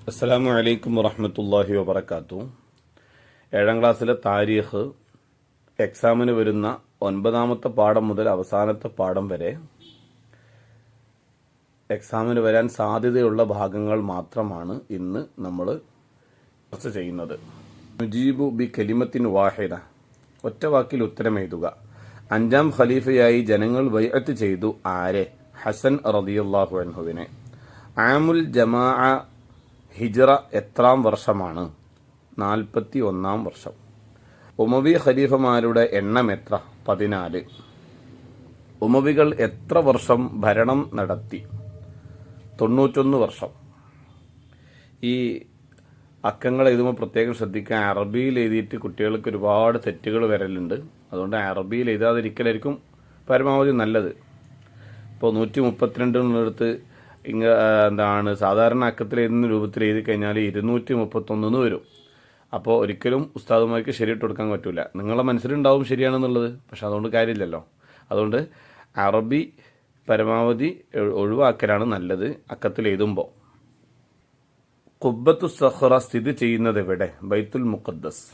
അസ്സലാമു അലൈക്കും വറഹ്മത്തുള്ളാഹി വബറകാതുഹു. 7ാം ക്ലാസ്സിലെ താരീഖ് എക്സാമിന് വരുന്ന 9ാമത്തെ പാഠം മുതൽ അവസാനത്തെ പാഠം വരെ എക്സാമിന് വരാൻ സാധ്യതയുള്ള ഭാഗങ്ങൾ മാത്രമാണ് ഇന്ന് നമ്മൾ ചർച്ച ചെയ്യുന്നത്. മുജീബു ബി കലിമത്തിൻ വാഹിദ, ഒറ്റ വാക്കിൽ ഉത്തരം എഴുതുക. 5ാം ഖലീഫയായി ജനങ്ങൾ ബൈഅത്ത് ചെയ്തു ആരെ? ഹസൻ റളിയല്ലാഹു അൻഹുവിനെ. ആമുൽ ജമാഅ ഹിജ്റ എത്രാം വർഷമാണ്? 41ാം വർഷം. ഉമവി ഖലീഫമാരുടെ എണ്ണം എത്ര? 14. ഉമവികൾ എത്ര വർഷം ഭരണം നടത്തി? 91 വർഷം. ഈ അക്കങ്ങൾ എഴുതുമ്പോൾ പ്രത്യേകം ശ്രദ്ധിക്കുക. അറബിയിൽ എഴുതിയിട്ട് കുട്ടികൾക്ക് ഒരുപാട് തെറ്റുകൾ വരലുണ്ട്. അതുകൊണ്ട് അറബിയിൽ എഴുതാതിരിക്കലായിരിക്കും പരമാവധി നല്ലത്. ഇപ്പോൾ 132 എന്നുള്ളടുത്ത് സാധാരണ അക്കത്തിൽ എഴുതുന്ന രൂപത്തിൽ എഴുതി കഴിഞ്ഞാൽ 231 വരും. അപ്പോൾ ഒരിക്കലും ഉസ്താദുമാർക്ക് ശരിയിട്ട് കൊടുക്കാൻ പറ്റില്ല. നിങ്ങളെ മനസ്സിലുണ്ടാവും ശരിയാണെന്നുള്ളത്, പക്ഷെ അതുകൊണ്ട് കാര്യമില്ലല്ലോ. അതുകൊണ്ട് അറബി പരമാവധി ഒഴിവാക്കലാണ് നല്ലത് അക്കത്തിൽ എഴുതുമ്പോൾ. ഖുബ്ബത്തു സഖറ സ്ഥിതി ചെയ്യുന്നത് എവിടെ? ബൈത്തുൽ മുഖദ്ദസ്.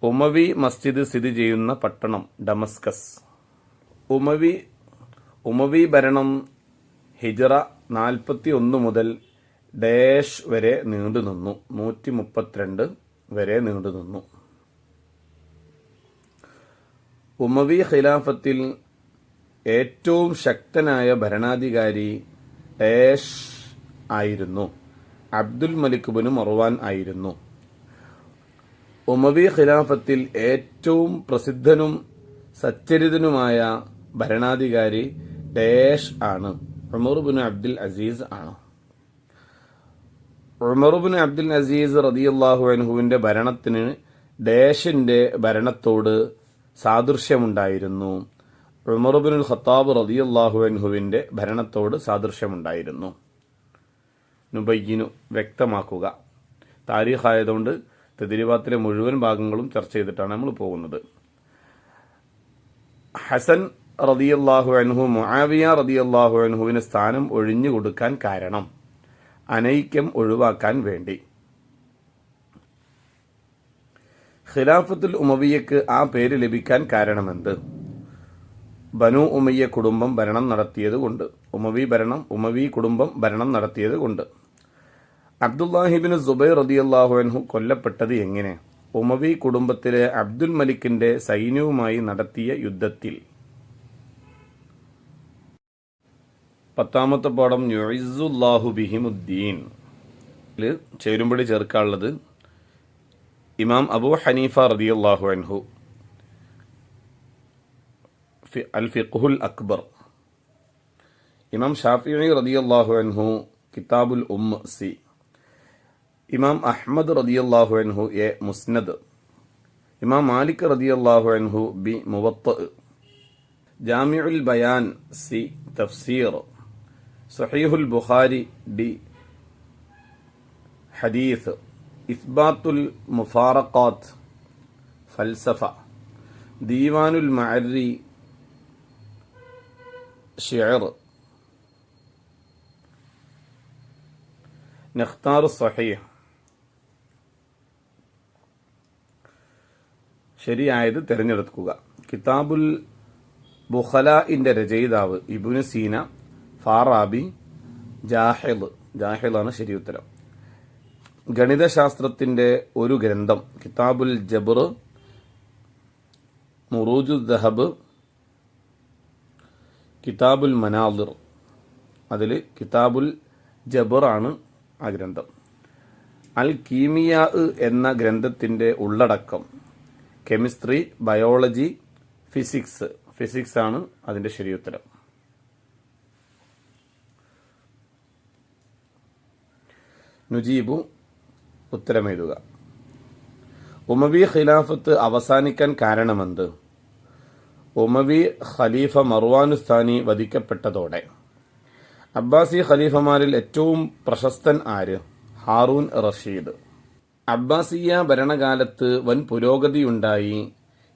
ഉമവി മസ്ജിദ് സ്ഥിതി ചെയ്യുന്ന പട്ടണം ഡമസ്കസ്. ഉമവി ഭരണം ഹിജ്റ 41 മുതൽ ഡാഷ് വരെ നീണ്ടുനിന്നു. 132 വരെ നീണ്ടുനിന്നു. ഉമവി ഖിലാഫത്തിൽ ഏറ്റവും ശക്തനായ ഭരണാധികാരി ഡാഷ് ആയിരുന്നു. അബ്ദുൽ മലിക് ബിൻ മർവാൻ ആയിരുന്നു. ഉമവി ഖിലാഫത്തിൽ ഏറ്റവും പ്രസിദ്ധനും സച്ചരിതനുമായ ഭരണാധികാരി ഡാഷ് ആണ്. ഉമർ ബിൻ അബ്ദുൽ അസീസ് ആണ്. ഉമർ ബിൻ അബ്ദുൽ അസീസ് റളിയല്ലാഹു അൻഹുവിന്റെ ഭരണത്തിന് ഡാഷിന്റെ ഭരണത്തോട് സാദൃശ്യമുണ്ടായിരുന്നു. ഉമർ ബിൻ ഖത്താബ് റളിയല്ലാഹു അൻഹുവിന്റെ ഭരണത്തോട് സാദൃശ്യമുണ്ടായിരുന്നു. നുബയ്യിനു, വ്യക്തമാക്കുക. താരീഖ് ആയതുകൊണ്ട് തദ്രീബാത്തിലെ മുഴുവൻ ഭാഗങ്ങളും ചർച്ച ചെയ്തിട്ടാണ് നമ്മൾ പോകുന്നത്. ഹസൻ റളിയല്ലാഹു അൻഹു മുആവിയ റളിയല്ലാഹു അൻഹുവിന് സ്ഥാനം ഒഴിഞ്ഞു കൊടുക്കാൻ കാരണം അനൈക്യം ഒഴിവാക്കാൻ വേണ്ടി. ഖിലാഫത്തുൽ ഉമവിയക്ക് ആ പേര് ലഭിക്കാൻ കാരണമെന്ത്? ബനു ഉമയ്യ കുടുംബം ഭരണം നടത്തിയത് കൊണ്ട്. ഉമവി കുടുംബം ഭരണം നടത്തിയത് കൊണ്ട്. അബ്ദുല്ലാഹിബിൻ സുബൈർ റളിയല്ലാഹു അൻഹു കൊല്ലപ്പെട്ടത് എങ്ങനെ? ഉമവി കുടുംബത്തിലെ അബ്ദുൽ മലിക്കിന്റെ സൈന്യവുമായി നടത്തിയ യുദ്ധത്തിൽ. 10ാമത്തെ പാഠം യുഇസ്സുല്ലാഹു ബിഹിമുദ്ദീൻ. ചേരുമ്പടി ചേർക്കാനുള്ളത് ഇമാം അബൂ ഹനീഫ റളിയല്ലാഹു അൻഹു അൽ ഫിഖ്ഹുൽ അക്ബർ. ഇമാം ഷാഫിഈ റളിയല്ലാഹു അൻഹു കിതാബുൽ സി. ഇമാം അഹ്മദ് റളിയല്ലാഹു അൻഹു എ മുസ്നദ്. ഇമാം മാലിക് റളിയല്ലാഹു അൻഹു ബി മുവത്ത. ജാമിഉൽ ബയാൻ സി തഫ്സീർ. സഹീഹുൽ ബുഖാരി ഡി ഹദീസ്. ഇസ്ബാത്തുൽ മുഫാറഖാത്ത് ഫൽസഫ. ദീവാനുൽ മഅരി ഷിഅർ. നഖ്താർ സഹീഹ്. ശരിയായത് തിരഞ്ഞെടുക്കുക. കിതാബുൽ ബുഖലാഇന്റെ രചയിതാവ് ഇബ്നു സീന, ഫാറാബി, ജാഹിളാണ് ശരി ഉത്തരം. ഗണിതശാസ്ത്രത്തിന്റെ ഒരു ഗ്രന്ഥം. കിതാബുൽ ജബ്ർ, മുറൂജു ദഹബ്, കിതാബുൽ മനാദിർ. അതിൽ കിതാബുൽ ജബർ ആണ് ആ ഗ്രന്ഥം. അൽ കീമിയാ എന്ന ഗ്രന്ഥത്തിന്റെ ഉള്ളടക്കം കെമിസ്ട്രി, ബയോളജി, ഫിസിക്സ് ആണ് അതിന്റെ ശരിയുത്തരം. നുജീബു, ഉത്തരമെഴുതുക. ഉമവി ഖിലാഫത്ത് അവസാനിക്കാൻ കാരണമെന്ത്? ഉമവി ഖലീഫ മർവാനുസ്ഥാനി വധിക്കപ്പെട്ടതോടെ. അബ്ബാസി ഖലീഫമാരിൽ ഏറ്റവും പ്രശസ്തൻ ആര്? ഹാറൂൻ റഷീദ്. അബ്ബാസിയ ഭരണകാലത്ത് വൻ പുരോഗതിയുണ്ടായി.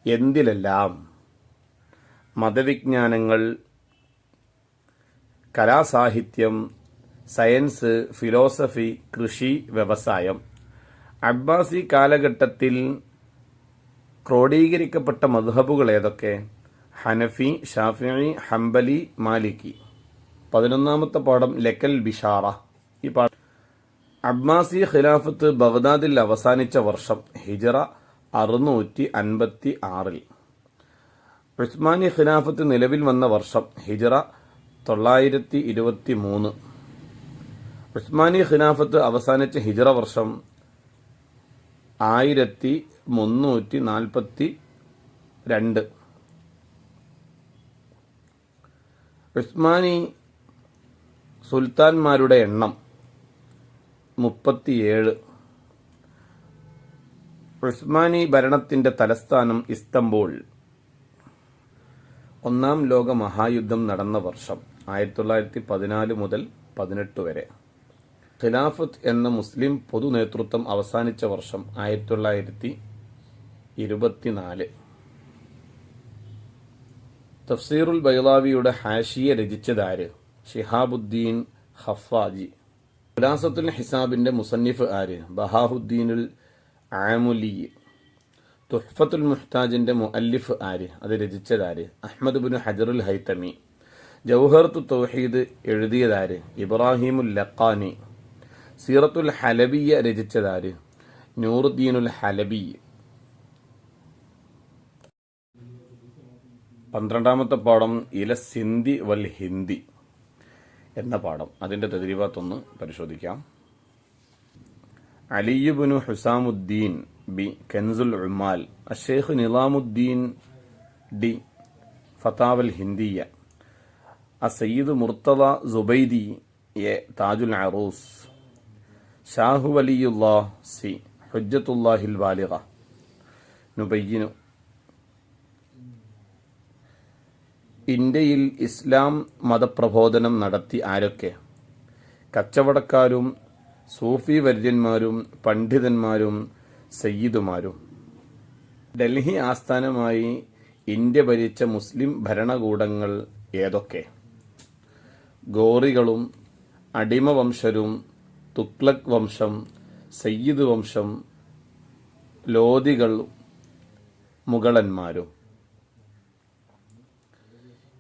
എന്തിലെല്ലാം? മതവിജ്ഞാനങ്ങൾ, കലാസാഹിത്യം, സയൻസ്, ഫിലോസഫി, കൃഷി, വ്യവസായം. അബ്ബാസി കാലഘട്ടത്തിൽ ക്രോഡീകരിക്കപ്പെട്ട മദ്ഹബുകൾ ഏതൊക്കെ? ഹനഫി, ഷാഫിഈ, ഹംബലി, മാലിക്കി. 11ാമത്തെ പാഠം ലക്കൽ ബിഷാറ. ഈ പാഠം അബ്ബാസി ഖിലാഫത്ത് ബഗ്ദാദിൽ അവസാനിച്ച വർഷം ഹിജറ 656. ഉസ്മാനി ഖിലാഫത്ത് നിലവിൽ വന്ന വർഷം ഹിജറ 923. ഉസ്മാനി ഖിലാഫത്ത് അവസാനിച്ച ഹിജറ വർഷം 1342. ഉസ്മാനി സുൽത്താൻമാരുടെ എണ്ണം 37. ഉസ്മാനി ഭരണത്തിന്റെ തലസ്ഥാനം ഇസ്തംബൂൾ. ഒന്നാം ലോക മഹായുദ്ധം നടന്ന വർഷം 1914 മുതൽ 18 വരെ. ഖിലാഫത്ത് എന്ന മുസ്ലിം പൊതു നേതൃത്വം അവസാനിച്ച വർഷം 1924. തഫ്സീറുൽ ബൈളാവിയുടെ ഹാഷിയ രചിച്ചതാര്? ഷിഹാബുദ്ദീൻ ഖഫാജി. ഖുലാസത്തുൽ ഹിസാബിന്റെ മുസന്നിഫ് ആര്? ബഹാഉദ്ദീനുൽ ആമുലി. തുഹ്ഫത്തുൽ മുഹ്താജിന്റെ മുഅല്ലിഫ് ആര്? അത് രചിച്ചതാര്? അഹ്മദ് ബിൻ ഹജറുൽ ഹൈതമി. ജൗഹറത്തു തൗഹീദ് എഴുതിയതാര്? ഇബ്രാഹിമുൽ ലഖാനി. സീറത്തുൽ ഹലബിയ രചിച്ചതാര്? നൂറുദ്ദീനുൽ ഹലബി. 12ാമത്തെ പാഠം ഇല സിന്ധി വൽ ഹിന്ദി എന്ന പാഠം. അതിന്റെ തദ്രീബാത്തൊന്ന് പരിശോധിക്കാം. അലിയുബ്നു ഹുസാമുദ്ദീൻ ബി കൻസുൽ ഉമാൽ, അഷേഖ് നിളാമുദ്ദീൻ ഡി ഫതാവൽ ഹിന്ദിയ, അസയ്യിദ് മുർത്തദ സുബൈദി എ താജുൽ അറൂസ്, ഷാഹു വലിയുല്ലാഹ് സി ഹുജ്ജത്തുല്ലാഹിൽ ബാലിഗ. നുബയ്യിനു. ഇന്ത്യയിൽ ഇസ്ലാം മതപ്രബോധനം നടത്തി ആരൊക്കെ? കച്ചവടക്കാരും സൂഫി വര്യന്മാരും പണ്ഡിതന്മാരും സയ്യിദുമാരും. ഡൽഹി ആസ്ഥാനമായി ഇന്ത്യ ഭരിച്ച മുസ്ലിം ഭരണകൂടങ്ങൾ ഏതൊക്കെ? ഗോറികളും അടിമവംശരും തുഗ്ലക് വംശം, സയ്യിദ് വംശം, ലോധികൾ, മുഗളന്മാരും.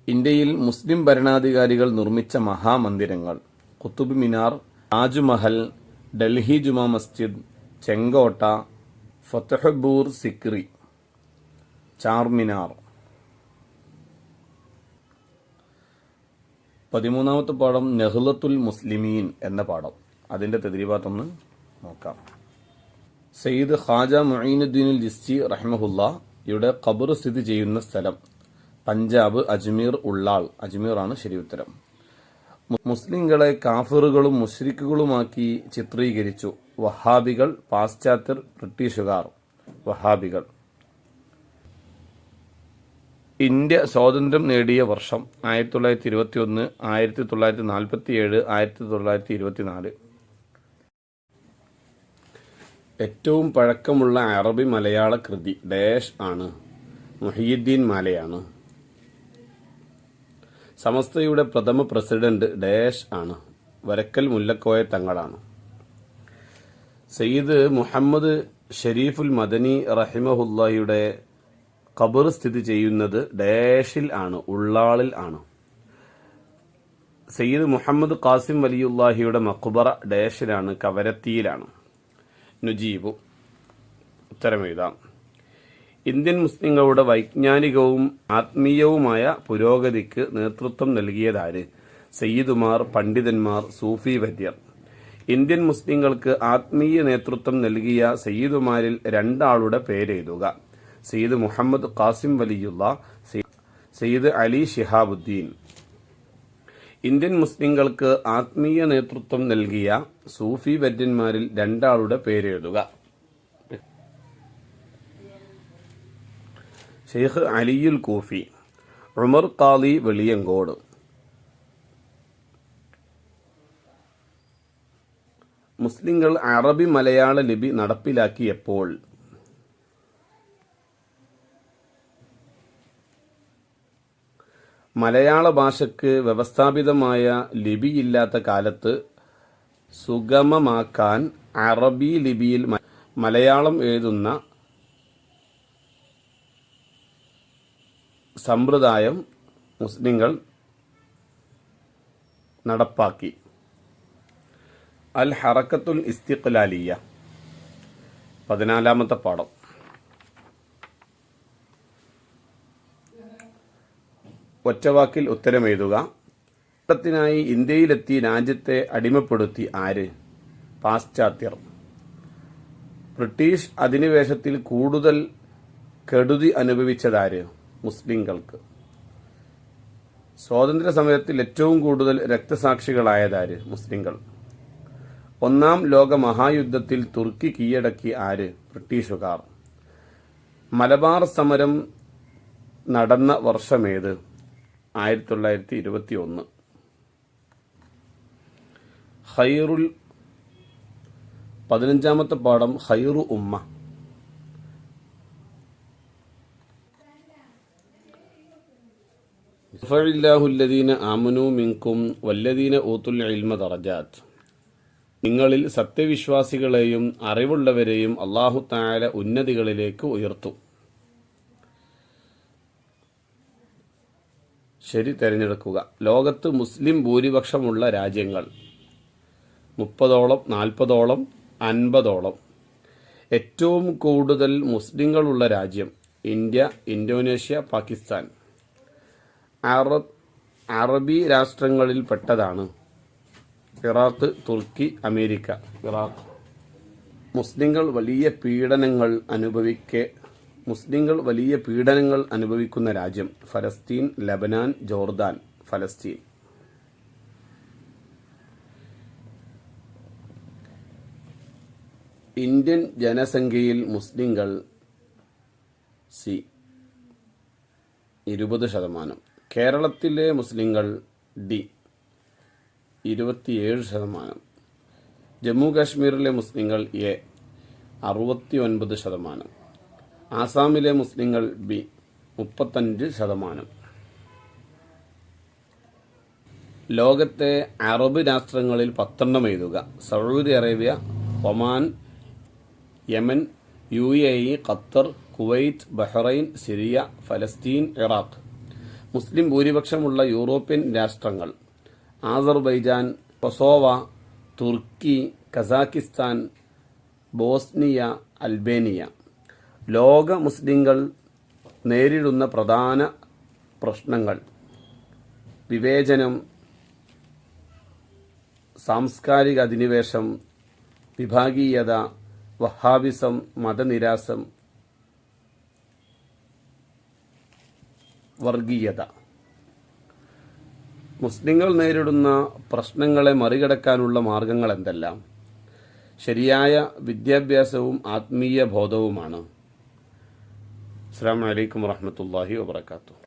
ഇന്ത്യയിൽ മുസ്ലിം ഭരണാധികാരികൾ നിർമ്മിച്ച മഹാമന്ദിരങ്ങൾ: കുത്തുബ് മിനാർ, താജ്മഹൽ, ഡൽഹി ജുമാ മസ്ജിദ്, ചെങ്കോട്ട, ഫതഹ്പൂർ സിക്രി, ചാർമിനാർ. 13ാമത്തെ പാഠം നഹ്ലത്തുൽ മുസ്ലിമീൻ എന്ന പാഠം. അതിന്റെ തദ്രീബാത്തൊന്ന് നോക്കാം. സയ്യിദ് ഖാജ മുഈനുദ്ദീനുൽ ചിശ്തി റഹിമഹുല്ലാഹ് യുടെ ഖബർ സ്ഥിതി ചെയ്യുന്ന സ്ഥലം പഞ്ചാബ്, അജ്മീർ, ഉള്ളാൾ. അജ്മീറാണ് ശരി ഉത്തരം. മുസ്ലിങ്ങളെ കാഫിറുകളും മുശ്രിക്കുകളുമാക്കി ചിത്രീകരിച്ചു. വഹാബികൾ, പാശ്ചാത്യർ, ബ്രിട്ടീഷുകാർ. വഹാബികൾ. ഇന്ത്യ സ്വാതന്ത്ര്യം നേടിയ വർഷം 1921, 1947, 1924. ഏറ്റവും പഴക്കമുള്ള അറബി മലയാള കൃതി ഡാഷ് ആണ്? മുഹിയുദ്ദീൻ മാലയാണ്. സമസ്തയുടെ പ്രഥമ പ്രസിഡന്റ് ഡാഷ് ആണ്? വരക്കൽ മുല്ലക്കോയ തങ്ങളാണ്. സയ്യിദ് മുഹമ്മദ് ഷരീഫുൽ മദനി റഹിമഹുല്ലാഹിയുടെ ഖബർ സ്ഥിതി ചെയ്യുന്നത് ഡാഷിൽ ആണ്? ഉള്ളാളിൽ ആണ്. സയ്യിദ് മുഹമ്മദ് ഖാസിം വലിയുല്ലാഹിയുടെ മഖ്ബറ ഡാഷിലാണ്? കവരത്തിയിലാണ്. നുജീബു. ഉത്തരമെഴുതാം. ഇന്ത്യൻ മുസ്ലിങ്ങളുടെ വൈജ്ഞാനികവും ആത്മീയവുമായ പുരോഗതിക്ക് നേതൃത്വം നൽകിയതാര്? സയ്യിദുമാർ, പണ്ഡിതന്മാർ, സൂഫി വര്യർ. ഇന്ത്യൻ മുസ്ലിങ്ങൾക്ക് ആത്മീയ നേതൃത്വം നൽകിയ സയ്യിദുമാരിൽ 2 ആളുടെ പേരെഴുതുക. സയ്യിദ് മുഹമ്മദ് ഖാസിം വലിയുള്ള, സയ്യിദ് അലി ശിഹാബുദ്ദീൻ. ഇന്ത്യൻ മുസ്ലിങ്ങൾക്ക് ആത്മീയ നേതൃത്വം നൽകിയ സൂഫി വര്യന്മാരിൽ 2 ആളുടെ പേരെഴുതുക. ഷെയ്ഖ് അലിയുൽ കൂഫി, ഉമർ ഖാലി വെളിയങ്കോട്. മുസ്ലിങ്ങൾ അറബി മലയാള ലിപി നടപ്പിലാക്കിയപ്പോൾ? മലയാള ഭാഷയ്ക്ക് വ്യവസ്ഥാപിതമായ ലിപിയില്ലാത്ത കാലത്ത് സുഗമമാക്കാൻ അറബി ലിപിയിൽ മലയാളം എഴുതുന്ന സമ്പ്രദായം മുസ്ലിങ്ങൾ നടപ്പാക്കി. അൽ ഹറക്കത്തുൽ ഇസ്തിഖ്ലാലിയ 14ാമത്തെ പാഠം. ഒറ്റവാക്കിൽ ഉത്തരം എഴുതുക. ത്തിനായി ഇന്ത്യയിലെത്തി രാജ്യത്തെ അടിമപ്പെടുത്തി ആര്? പാശ്ചാത്യർ. ബ്രിട്ടീഷ് അധിനിവേശത്തിൽ കൂടുതൽ കെടുതി അനുഭവിച്ചതാര്? മുസ്ലിങ്ങൾക്ക്. സ്വാതന്ത്ര്യ സമരത്തിൽ ഏറ്റവും കൂടുതൽ രക്തസാക്ഷികളായതാര്? മുസ്ലിങ്ങൾ. ഒന്നാം ലോക മഹായുദ്ധത്തിൽ തുർക്കി കീഴടക്കി ആര്? ബ്രിട്ടീഷുകാർ. മലബാർ സമരം നടന്ന വർഷമേത്? 1921. ഖൈറുൽ 15ാമത്തെ പാഠം. ഖൈറു ഉമ്മ. റഫഇല്ലാഹുല്ലദീന ആമനൂ മിൻകും വല്ലദീന ഊതുൽ ഇൽമ ദറജാത്ത്. നിങ്ങളിൽ സത്യവിശ്വാസികളെയും അറിവുള്ളവരെയും അല്ലാഹു തആല ഉന്നതികളിലേക്ക് ഉയർത്തും. ശരി തിരഞ്ഞെടുക്കുക. ലോകത്ത് മുസ്ലിം ഭൂരിപക്ഷമുള്ള രാജ്യങ്ങൾ 30ഓളം, 40ഓളം, 50ഓളം. ഏറ്റവും കൂടുതൽ മുസ്ലിങ്ങളുള്ള രാജ്യം ഇന്ത്യ, ഇന്തോനേഷ്യ, പാകിസ്ഥാൻ. അറബി രാഷ്ട്രങ്ങളിൽ പെട്ടതാണ് ഇറാഖ്, തുർക്കി, അമേരിക്ക. ഇറാഖ്. മുസ്ലിങ്ങൾ വലിയ പീഡനങ്ങൾ അനുഭവിക്കുന്ന രാജ്യം ഫലസ്തീൻ, ലബനാൻ, ജോർദാൻ. ഫലസ്തീൻ. ഇന്ത്യൻ ജനസംഖ്യയിൽ മുസ്ലിങ്ങൾ 20%. കേരളത്തിലെ മുസ്ലിങ്ങൾ 27%. ജമ്മു കാശ്മീരിലെ മുസ്ലിങ്ങൾ 69%. ആസാമിലെ മുസ്ലിങ്ങൾ 35%. ലോകത്തെ അറബ് രാഷ്ട്രങ്ങളിൽ 10 എഴുതുക. Saudi Arabia, Oman, Yemen, UAE, Qatar, Kuwait, Bahrain, Syria, ഫലസ്തീൻ, ഇറാഖ്. മുസ്ലിം ഭൂരിപക്ഷമുള്ള യൂറോപ്യൻ രാഷ്ട്രങ്ങൾ ആസർബൈജാൻ, കൊസോവ, തുർക്കി, കസാക്കിസ്ഥാൻ, ബോസ്നിയ, അൽബേനിയ. ലോക മുസ്ലിങ്ങൾ നേരിടുന്ന പ്രധാന പ്രശ്നങ്ങൾ: വിവേചനം, സാംസ്കാരിക അധിനിവേശം, വിഭാഗീയത, വഹാബിസം, മതനിരാസം, വർഗീയത. മുസ്ലിങ്ങൾ നേരിടുന്ന പ്രശ്നങ്ങളെ മറികടക്കാനുള്ള മാർഗങ്ങൾ എന്തെല്ലാം? ശരിയായ വിദ്യാഭ്യാസവും ആത്മീയ ബോധവുമാണ്. അസ്സലാമു അലൈക്കും വറഹ്മത്തുള്ളാഹി വബറകാതുഹു.